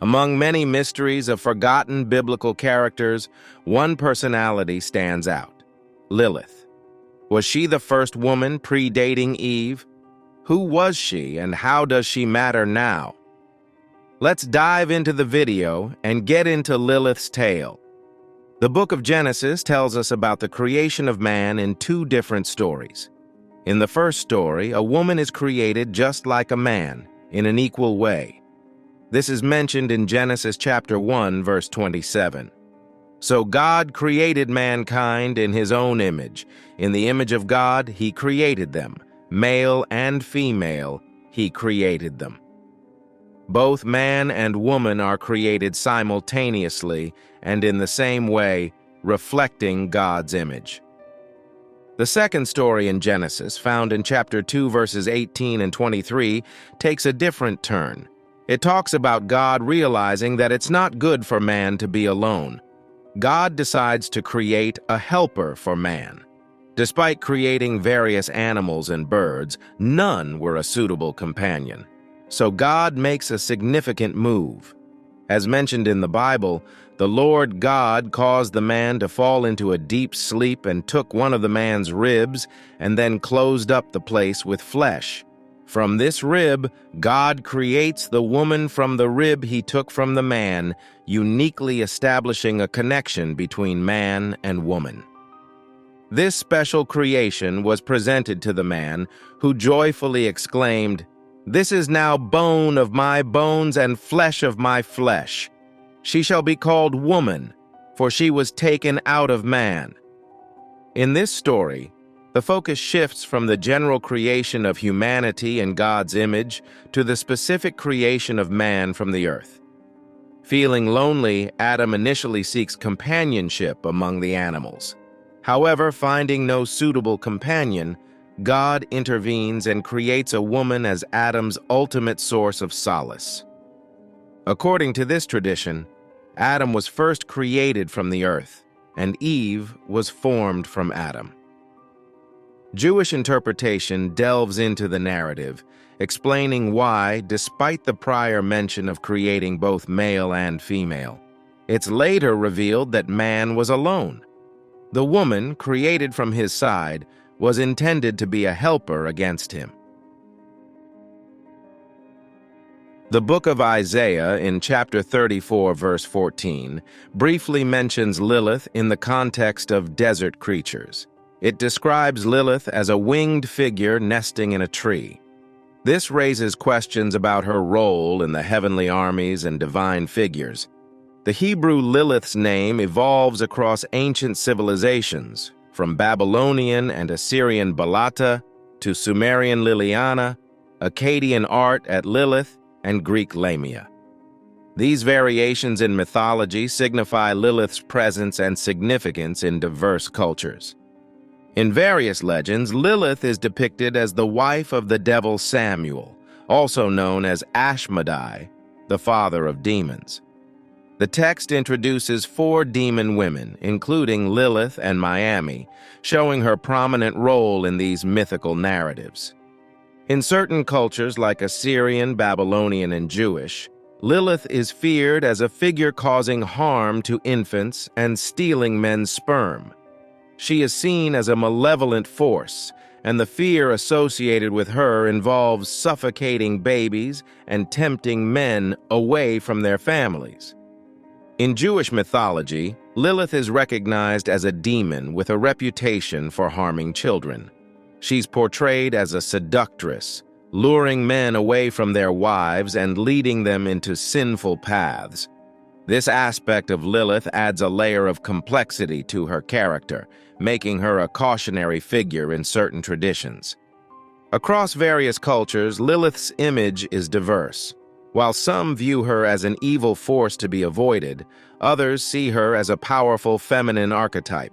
Among many mysteries of forgotten biblical characters, one personality stands out: Lilith. Was she the first woman predating Eve? Who was she, and how does she matter now? Let's dive into the video and get into Lilith's tale. The book of Genesis tells us about the creation of man in two different stories. In the first story, a woman is created just like a man, in an equal way. This is mentioned in Genesis chapter 1, verse 27. So God created mankind in his own image. In the image of God, he created them. Male and female, he created them. Both man and woman are created simultaneously and in the same way, reflecting God's image. The second story in Genesis, found in chapter 2, verses 18 and 23, takes a different turn. It talks about God realizing that it's not good for man to be alone. God decides to create a helper for man. Despite creating various animals and birds, none were a suitable companion. So God makes a significant move. As mentioned in the Bible, the Lord God caused the man to fall into a deep sleep and took one of the man's ribs and then closed up the place with flesh. From this rib, God creates the woman from the rib he took from the man, uniquely establishing a connection between man and woman. This special creation was presented to the man, who joyfully exclaimed, "This is now bone of my bones and flesh of my flesh. She shall be called woman, for she was taken out of man." In this story, the focus shifts from the general creation of humanity in God's image to the specific creation of man from the earth. Feeling lonely, Adam initially seeks companionship among the animals. However, finding no suitable companion, God intervenes and creates a woman as Adam's ultimate source of solace. According to this tradition, Adam was first created from the earth, and Eve was formed from Adam. Jewish interpretation delves into the narrative, explaining why, despite the prior mention of creating both male and female, it's later revealed that man was alone. The woman, created from his side, was intended to be a helper against him. The book of Isaiah, in chapter 34, verse 14, briefly mentions Lilith in the context of desert creatures. It describes Lilith as a winged figure nesting in a tree. This raises questions about her role in the heavenly armies and divine figures. The Hebrew Lilith's name evolves across ancient civilizations, from Babylonian and Assyrian Balata to Sumerian Liliana, Akkadian art at Lilith, and Greek Lamia. These variations in mythology signify Lilith's presence and significance in diverse cultures. In various legends, Lilith is depicted as the wife of the devil Samuel, also known as Ashmedai, the father of demons. The text introduces 4 demon women, including Lilith and Miami, showing her prominent role in these mythical narratives. In certain cultures like Assyrian, Babylonian, and Jewish, Lilith is feared as a figure causing harm to infants and stealing men's sperm. She is seen as a malevolent force, and the fear associated with her involves suffocating babies and tempting men away from their families. In Jewish mythology, Lilith is recognized as a demon with a reputation for harming children. She's portrayed as a seductress, luring men away from their wives and leading them into sinful paths. This aspect of Lilith adds a layer of complexity to her character, making her a cautionary figure in certain traditions. Across various cultures, Lilith's image is diverse. While some view her as an evil force to be avoided, others see her as a powerful feminine archetype.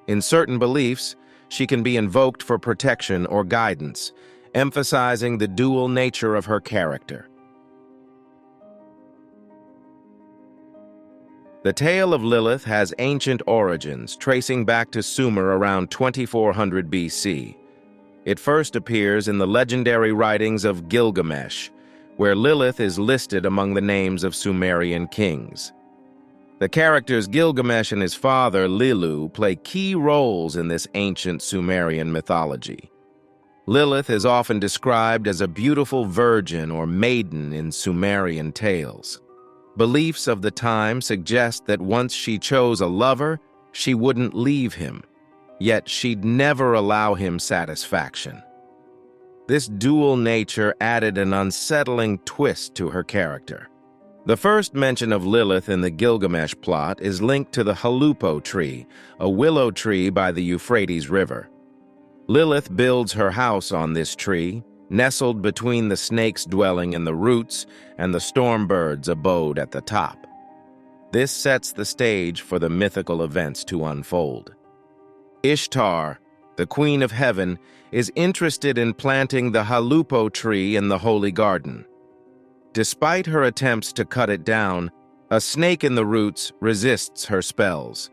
In certain beliefs, she can be invoked for protection or guidance, emphasizing the dual nature of her character. The tale of Lilith has ancient origins, tracing back to Sumer around 2400 BC. It first appears in the legendary writings of Gilgamesh, where Lilith is listed among the names of Sumerian kings. The characters Gilgamesh and his father, Lilu, play key roles in this ancient Sumerian mythology. Lilith is often described as a beautiful virgin or maiden in Sumerian tales. Beliefs of the time suggest that once she chose a lover, she wouldn't leave him, yet she'd never allow him satisfaction. This dual nature added an unsettling twist to her character. The first mention of Lilith in the Gilgamesh plot is linked to the Halupo tree, a willow tree by the Euphrates River. Lilith builds her house on this tree, nestled between the snakes dwelling in the roots and the storm birds' abode at the top. This sets the stage for the mythical events to unfold. Ishtar, the queen of heaven, is interested in planting the Halupo tree in the holy garden. Despite her attempts to cut it down, a snake in the roots resists her spells.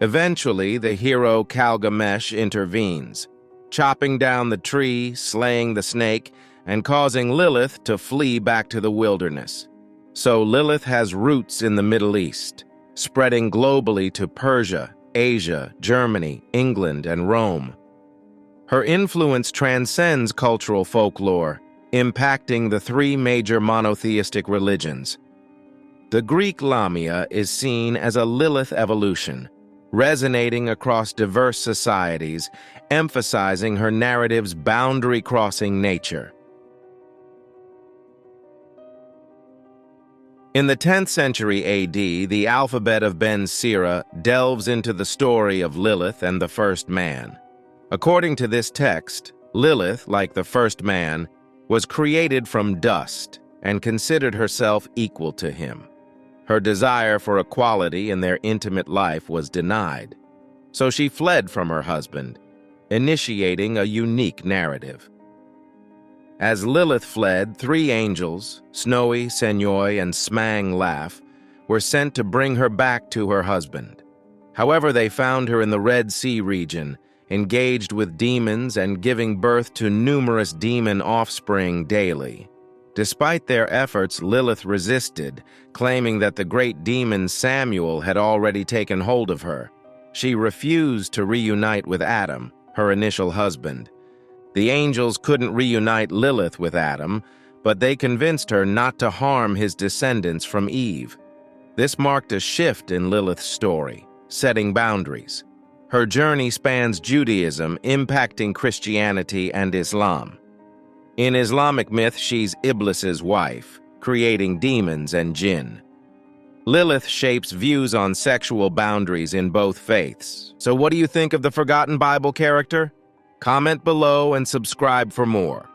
Eventually, the hero Gilgamesh intervenes, chopping down the tree, slaying the snake, and causing Lilith to flee back to the wilderness. So Lilith has roots in the Middle East, spreading globally to Persia, Asia, Germany, England, and Rome. Her influence transcends cultural folklore, impacting the three major monotheistic religions. The Greek Lamia is seen as a Lilith evolution, resonating across diverse societies, emphasizing her narrative's boundary-crossing nature. In the 10th century AD, the alphabet of Ben Sira delves into the story of Lilith and the first man. According to this text, Lilith, like the first man, was created from dust and considered herself equal to him. Her desire for equality in their intimate life was denied, so she fled from her husband, initiating a unique narrative. As Lilith fled, three angels, Snowy, Senoi, and Smang Laugh, were sent to bring her back to her husband. However, they found her in the Red Sea region, engaged with demons and giving birth to numerous demon offspring daily. Despite their efforts, Lilith resisted, claiming that the great demon Samuel had already taken hold of her. She refused to reunite with Adam, her initial husband. The angels couldn't reunite Lilith with Adam, but they convinced her not to harm his descendants from Eve. This marked a shift in Lilith's story, setting boundaries. Her journey spans Judaism, impacting Christianity and Islam. In Islamic myth, she's Iblis's wife, creating demons and jinn. Lilith shapes views on sexual boundaries in both faiths. So what do you think of the forgotten Bible character? Comment below and subscribe for more.